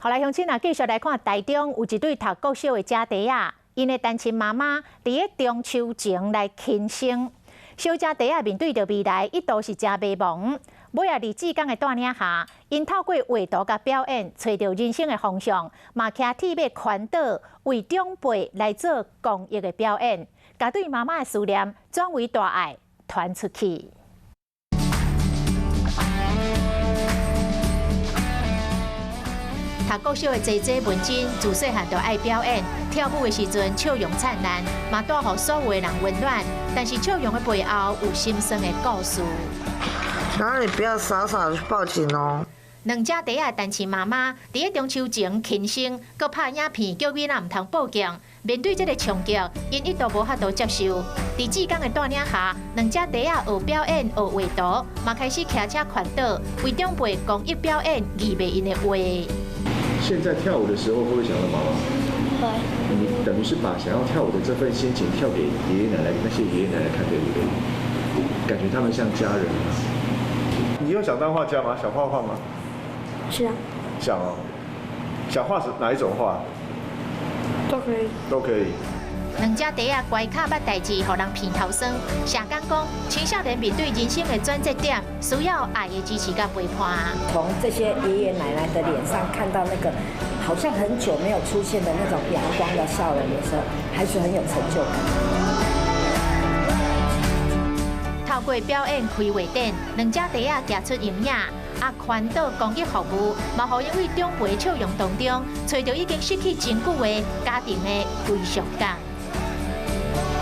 后来乡亲啊，继续来看台中有一对读国小的家庭啊，因的单亲妈妈伫个中秋前来轻生，小家庭啊面对着未来一度是真迷茫。尾啊，日子刚的带领下，因透过画图甲表演，找到人生的方向，嘛骑铁马环岛，为长辈来做公益的表演，甲对妈妈的思念转为大爱传出去。 读国小的姐姐文珍，自细汉就爱表演，跳舞的时阵笑容灿烂，嘛带予所有的人温暖。但是笑容的背后有心酸的故事。然后你不要傻傻的去报警哦。两家底下单亲妈妈伫个中秋前轻生，佮拍影片叫囡仔唔通报警。面对这个冲击，因一度无法度接受。伫志刚的带领下，两家底下学表演、学画图，嘛开始骑车环岛，为长辈公益表演艺美因的话。 现在跳舞的时候，会不会想到妈妈？会。你等于是把想要跳舞的这份心情跳给爷爷奶奶，那些爷爷奶奶看，对不对？感觉他们像家人。你有想当画家吗？想画画吗？是啊。想哦。想画是哪一种画？都可以。都可以。 两家弟仔乖卡捌代志，互人鼻头酸。社工讲，青少年面对人生的转折点，需要爱的支持甲陪伴。从这些爷爷奶奶的脸上看到那个好像很久没有出现的那种阳光的笑容的时候，还是很有成就感。透过表演开画展，两家弟仔行出营影，环岛公益服务，嘛，互因为长辈笑容当中，找到已经失去真久的家庭的归属感。